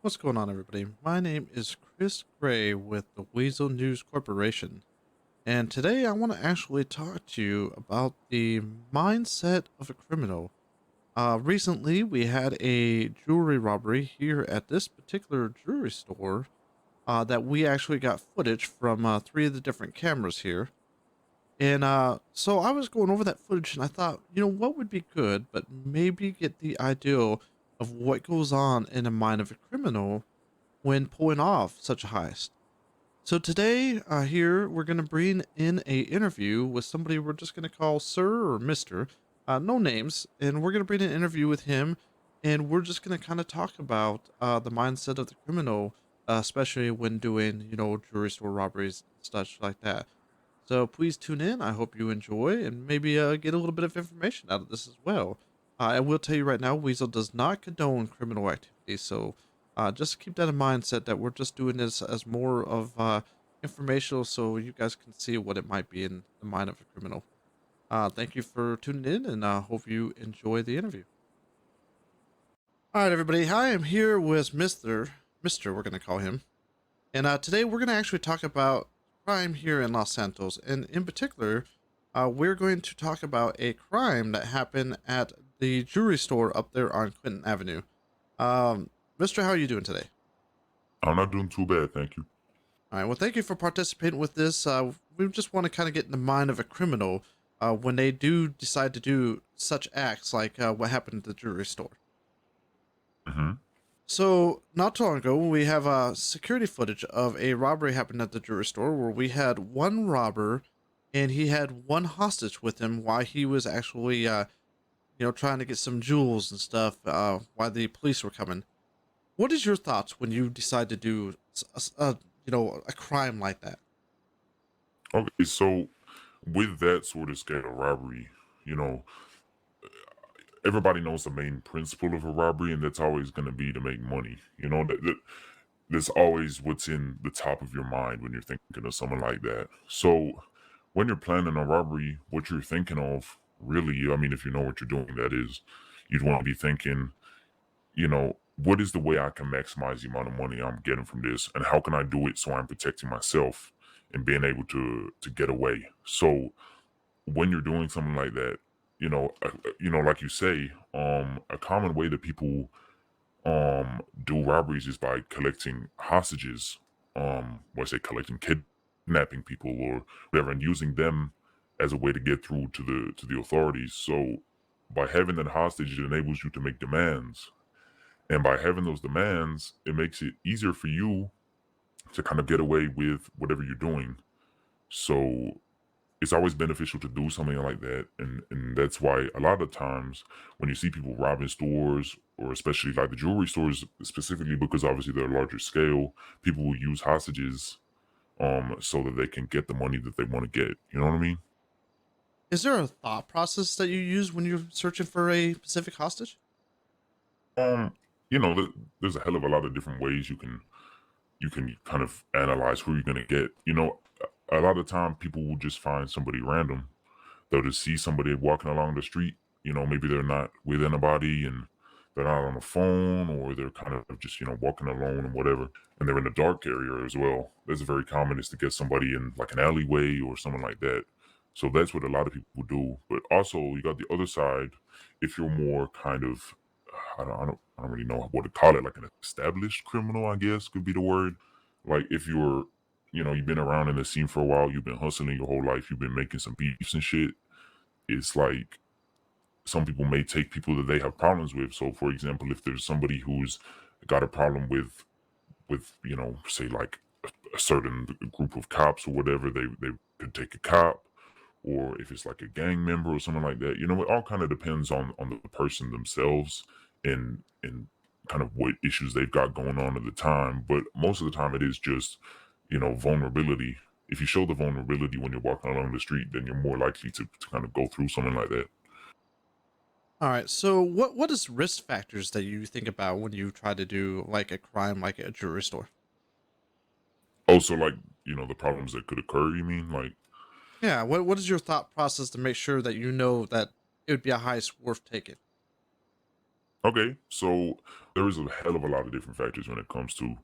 What's going on, everybody? My name is Chris Gray with the Weazel News Corporation, and today I want to actually talk to you about the mindset of a criminal. Recently, we had a jewelry robbery here at this particular jewelry store that we actually got footage from three of the different cameras here. And so I was going over that footage and I thought, what would be good, but maybe get the idea of what goes on in the mind of a criminal when pulling off such a heist. So today, here we're gonna bring in a interview with somebody we're just gonna call Sir or Mister, no names, and we're gonna bring an interview with him, and we're just gonna kind of talk about the mindset of the criminal, especially when doing jewelry store robberies and such like that. So please tune in. I hope you enjoy and maybe get a little bit of information out of this as well. I will tell you right now, Weasel does not condone criminal activity, so just keep that in mind. Set that we're just doing this as more of informational, so you guys can see what it might be in the mind of a criminal. Thank you for tuning in, and hope you enjoy the interview. All right, everybody. I am here with Mister. We're gonna call him, and today we're gonna actually talk about crime here in Los Santos, and in particular, we're going to talk about a crime that happened at the jewelry store up there on Clinton Avenue. Mister, how are you doing today? I'm not doing too bad, thank you. All right. Well, thank you for participating with this. We just want to kind of get in the mind of a criminal when they do decide to do such acts like what happened at the jewelry store. hmm So, not too long ago, we have security footage of a robbery happened at the jewelry store where we had one robber and he had one hostage with him while he was actually, trying to get some jewels and stuff while the police were coming. What is your thoughts when you decide to do, a crime like that? Okay, so with that sort of scale of robbery, you know, everybody knows the main principle of a robbery, and that's always going to be to make money. That's always what's in the top of your mind when you're thinking of someone like that. So when you're planning a robbery, what you're thinking of, really, I mean, if you know what you're doing, that is, you'd want to be thinking, what is the way I can maximize the amount of money I'm getting from this, and how can I do it so I'm protecting myself and being able to get away. So when you're doing something like that, like you say, a common way that people do robberies is by collecting hostages. What I say, collecting, kidnapping people or whatever, and using them as a way to get through to the authorities. So by having that hostage, it enables you to make demands, and by having those demands, it makes it easier for you to kind of get away with whatever you're doing. So it's always beneficial to do something like that. And that's why a lot of times when you see people robbing stores, or especially like the jewelry stores specifically, because obviously they're larger scale, people will use hostages so that they can get the money that they want to get. You know what I mean? Is there a thought process that you use when you're searching for a specific hostage? Um, there's a hell of a lot of different ways you can kind of analyze who you're gonna get. A lot of time people will just find somebody random. They'll just see somebody walking along the street. Maybe they're not with anybody and they're not on the phone, or they're kind of just walking alone and whatever. And they're in a dark area as well. That's very common, is to get somebody in like an alleyway or something like that. So that's what a lot of people do. But also you got the other side. If you're more kind of, I don't really know what to call it, like an established criminal, I guess could be the word. Like if you've been around in the scene for a while, you've been hustling your whole life, you've been making some beefs and shit. It's like some people may take people that they have problems with. So for example, if there's somebody who's got a problem with say like a certain group of cops or whatever, they could take a cop. Or if it's like a gang member or something like that, it all kind of depends on the person themselves, and kind of what issues they've got going on at the time. But most of the time it is just vulnerability. If you show the vulnerability when you're walking along the street, then you're more likely to kind of go through something like that. All right. So, what is risk factors that you think about when you try to do like a crime, like a jewelry store? Also, like, the problems that could occur, you mean? Like, Yeah. What is your thought process to make sure that you know that it would be a heist worth taking? Okay, so there is a hell of a lot of different factors when it comes to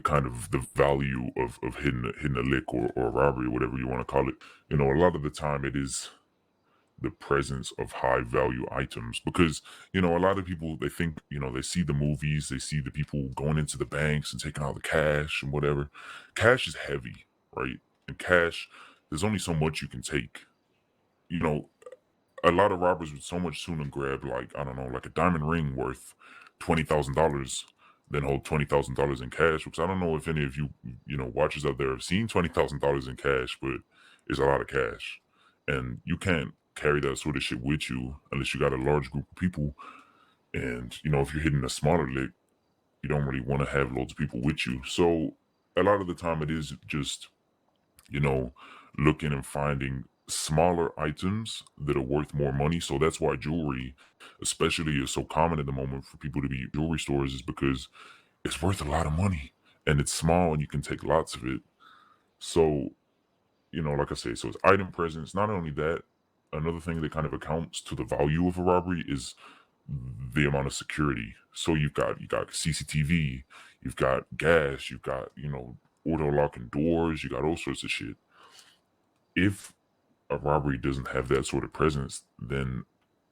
kind of the value of hitting a lick or a robbery, whatever you want to call it. A lot of the time it is the presence of high value items because a lot of people they think they see the movies, they see the people going into the banks and taking all the cash and whatever. Cash is heavy, right? And cash, there's only so much you can take. You know, a lot of robbers would so much sooner grab, like, I don't know, like a diamond ring worth $20,000 than hold $20,000 in cash. Because I don't know if any of you, watchers out there have seen $20,000 in cash, but it's a lot of cash. And you can't carry that sort of shit with you unless you got a large group of people. And, if you're hitting a smaller lick, you don't really want to have loads of people with you. So a lot of the time it is just you know, looking and finding smaller items that are worth more money. So that's why jewelry, especially, is so common at the moment for people to be at jewelry stores, is because it's worth a lot of money and it's small and you can take lots of it. So, like I say, so it's item presence. Not only that, another thing that kind of accounts to the value of a robbery is the amount of security. So you got CCTV, you've got gas, you've got, auto locking doors, you got all sorts of shit. If a robbery doesn't have that sort of presence, then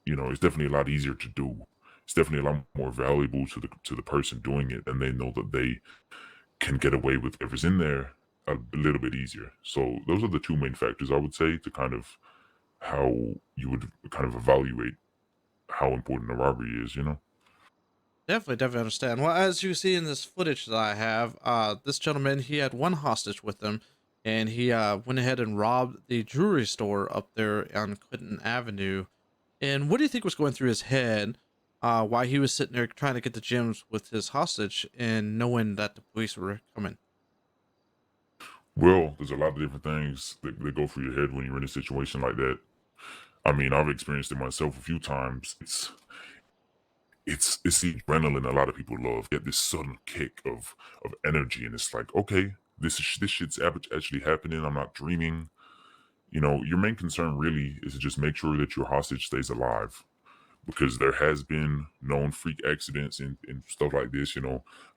it's definitely a lot easier to do. It's definitely a lot more valuable to the person doing it, and they know that they can get away with whatever's in there a little bit easier. So those are the two main factors I would say to kind of how you would kind of evaluate how important a robbery is. Definitely understand. Well, as you see in this footage that I have, this gentleman, he had one hostage with him, and he went ahead and robbed the jewelry store up there on Clinton Avenue. And what do you think was going through his head while he was sitting there trying to get the gems with his hostage and knowing that the police were coming? Well, there's a lot of different things that go through your head when you're in a situation like that. I mean, I've experienced it myself a few times. It's the adrenaline a lot of people love. Get this sudden kick of energy, and it's like, okay, this shit's actually happening. I'm not dreaming. Your main concern really is to just make sure that your hostage stays alive, because there has been known freak accidents and stuff like this.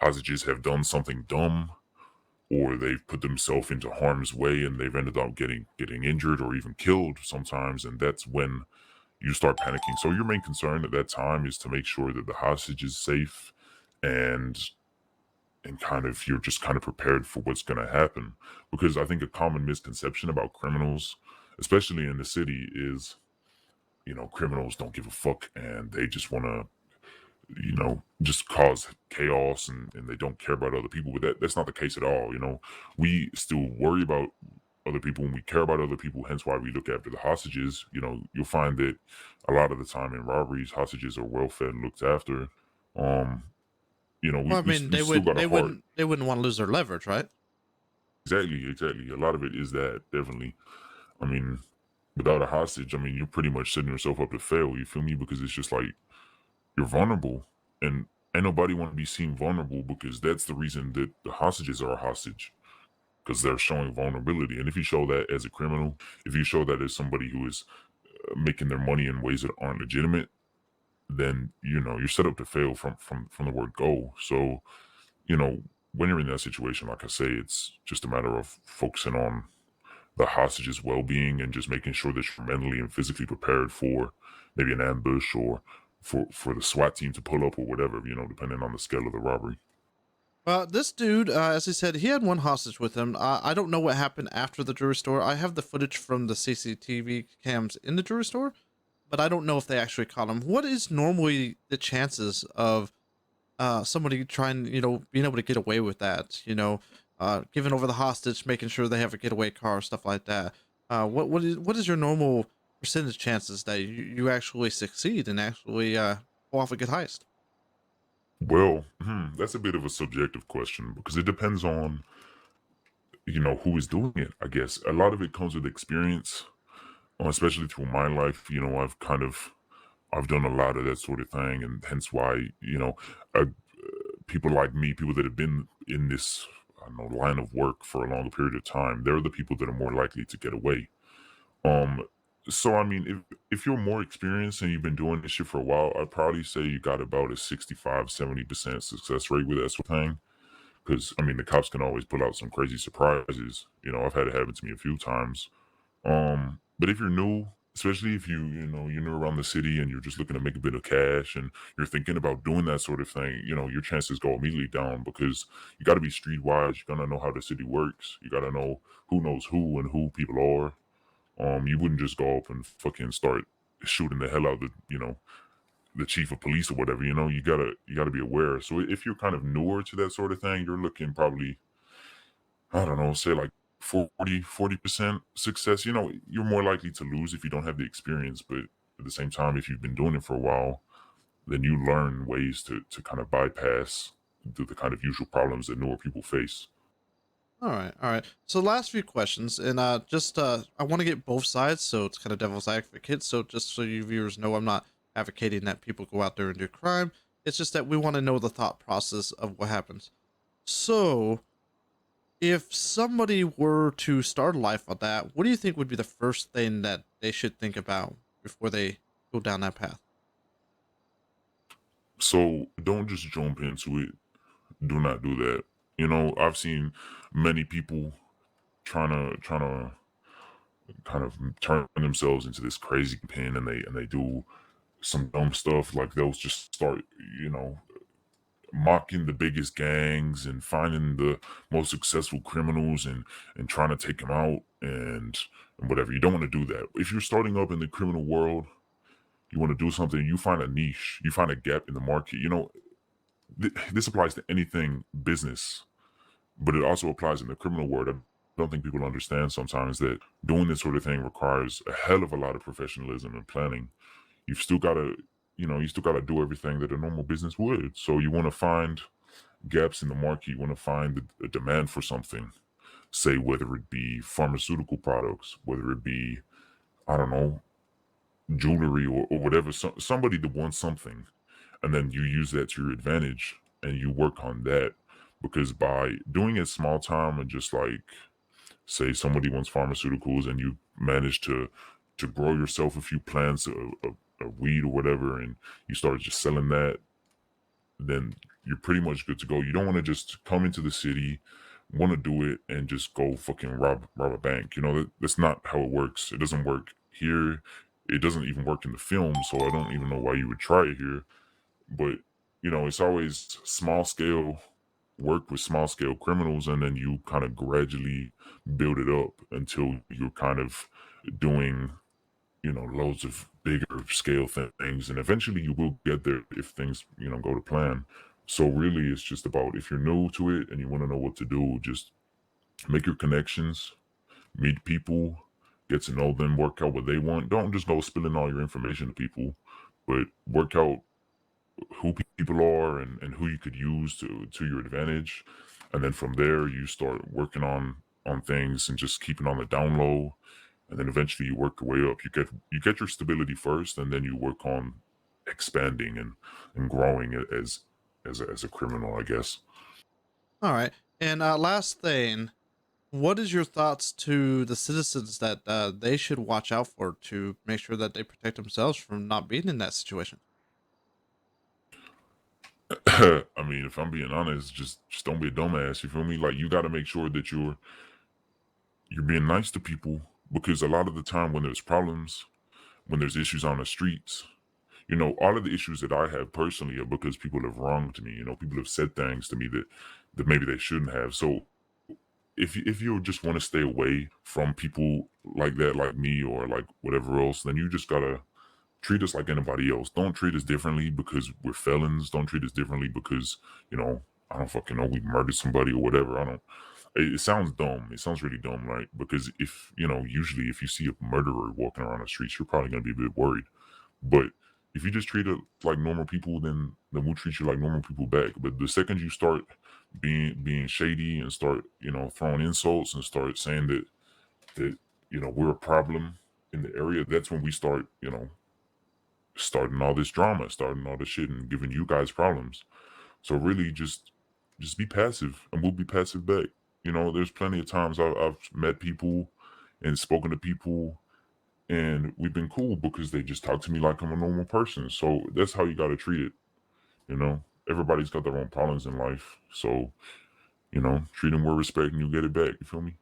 Hostages have done something dumb, or they've put themselves into harm's way, and they've ended up getting injured or even killed sometimes, and that's when you start panicking. So your main concern at that time is to make sure that the hostage is safe, and kind of you're just kind of prepared for what's going to happen. Because I think a common misconception about criminals, especially in the city, is criminals don't give a fuck and they just want to just cause chaos, and they don't care about other people. But that's not the case at all. We still worry about other people and we care about other people, hence why we look after the hostages. You'll find that a lot of the time in robberies, hostages are well fed and looked after. um Well, I we mean, still got a heart. they wouldn't want to lose their leverage, right? Exactly, a lot of it is that, definitely. I mean, without a hostage, I mean, you're pretty much setting yourself up to fail, you feel me? Because it's just like you're vulnerable, and ain't nobody want to be seen vulnerable, because that's the reason that the hostages are a hostage, because they're showing vulnerability. And if you show that as a criminal, if you show that as somebody who is making their money in ways that aren't legitimate, then you're set up to fail from the word go. So when you're in that situation, like I say, it's just a matter of focusing on the hostage's well-being and just making sure that you're mentally and physically prepared for maybe an ambush, or for the SWAT team to pull up, or whatever, depending on the scale of the robbery. Well, this dude, as I said, he had one hostage with him. I don't know what happened after the jewelry store. I have the footage from the CCTV cams in the jewelry store, but I don't know if they actually caught him. What is normally the chances of somebody trying, being able to get away with that? Giving over the hostage, making sure they have a getaway car, stuff like that. What is your normal percentage chances that you actually succeed and actually pull off a good heist? Well, that's a bit of a subjective question, because it depends on who is doing it. I guess a lot of it comes with experience, especially through my life. I've done a lot of that sort of thing, and hence why, uh, people like me, people that have been in this I don't know, line of work for a longer period of time, they're the people that are more likely to get away. Um, so I mean, if you're more experienced and you've been doing this shit for a while, I'd probably say you got about a 65-70% success rate with that sort of thing. Because I mean, the cops can always pull out some crazy surprises. I've had it happen to me a few times. But if you're new, especially if you're new around the city and you're just looking to make a bit of cash and you're thinking about doing that sort of thing, your chances go immediately down because you got to be streetwise. You got to know how the city works. You got to know who knows who and who people are. You wouldn't just go up and fucking start shooting the hell out of the chief of police or whatever. You gotta be aware. So if you're kind of newer to that sort of thing, you're looking probably, I don't know, say like 40% success. You're more likely to lose if you don't have the experience, but at the same time, if you've been doing it for a while, then you learn ways to kind of bypass the kind of usual problems that newer people face. All right, all right. So last few questions, and just I want to get both sides, so it's kind of devil's advocate. So just so you viewers know, I'm not advocating that people go out there and do crime. It's just that we want to know the thought process of what happens. So, if somebody were to start a life on that, what do you think would be the first thing that they should think about before they go down that path? So don't just jump into it. Do not do that. I've seen many people trying to kind of turn themselves into this crazy pin, and they do some dumb stuff, like they'll just start, you know, mocking the biggest gangs and finding the most successful criminals and trying to take them out and whatever. You don't want to do that. If you're starting up in the criminal world, you want to do something, you find a niche, you find a gap in the market. This applies to anything business, but it also applies in the criminal world. I don't think people understand sometimes that doing this sort of thing requires a hell of a lot of professionalism and planning. You've still got to, you still got to do everything that a normal business would. So you want to find gaps in the market. You want to find a demand for something, say, whether it be pharmaceutical products, whether it be, I don't know, jewelry or whatever, somebody that wants something. And then you use that to your advantage and you work on that. Because by doing it small time and just like, say somebody wants pharmaceuticals and you manage to grow yourself a few plants of weed or whatever, and you start just selling that, then you're pretty much good to go. You don't want to just come into the city, want to do it, and just go fucking rob a bank. That's not how it works. It doesn't work here. It doesn't even work in the film, so I don't even know why you would try it here. But it's always small scale work with small scale criminals, and then you kind of gradually build it up until you're kind of doing loads of bigger scale things, and eventually you will get there if things go to plan. So really it's just about, if you're new to it and you want to know what to do, just make your connections, meet people, get to know them, work out what they want. Don't just go spilling all your information to people, but work out who people are and who you could use to your advantage. And then from there you start working on things and just keeping on the down low, and then eventually you work your way up. You get your stability first, and then you work on expanding and growing as a criminal, I guess. All right. And last thing, what is your thoughts to the citizens that they should watch out for to make sure that they protect themselves from not being in that situation? I mean, if I'm being honest, just don't be a dumbass. You feel me? Like, you got to make sure that you're being nice to people, because a lot of the time when there's problems, when there's issues on the streets, all of the issues that I have personally are because people have wronged me. People have said things to me that maybe they shouldn't have. So if you just want to stay away from people like that, like me or like whatever else, then you just gotta treat us like anybody else. Don't treat us differently because we're felons. Don't treat us differently because I don't fucking know, we murdered somebody or whatever. I don't. It sounds dumb. It sounds really dumb, right? Because if usually if you see a murderer walking around the streets, you're probably gonna be a bit worried. But if you just treat it like normal people, then we'll treat you like normal people back. But the second you start being shady and start throwing insults and start saying that we're a problem in the area, that's when we start starting all this drama, starting all this shit, and giving you guys problems. So really, just just be passive, and we'll be passive back. There's plenty of times I've met people and spoken to people, and we've been cool because they just talk to me like I'm a normal person. So that's how you got to treat it. Everybody's got their own problems in life, so treat them with respect, and you get it back. You feel me?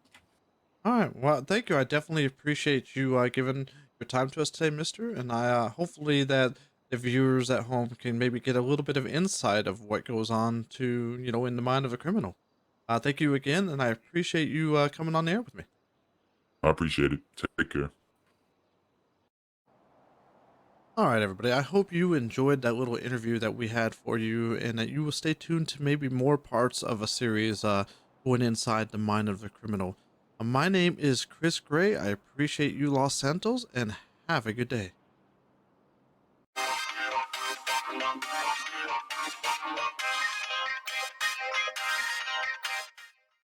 All right. Well, thank you. I definitely appreciate you giving your time to us today, Mister. And I hopefully that the viewers at home can maybe get a little bit of insight of what goes on to in the mind of a criminal. Thank you again, and I appreciate you coming on the air with me. I appreciate it. Take care. All right, everybody. I hope you enjoyed that little interview that we had for you, and that you will stay tuned to maybe more parts of a series going inside the mind of the criminal. My name is Chris Gray. I appreciate you, Los Santos, and have a good day.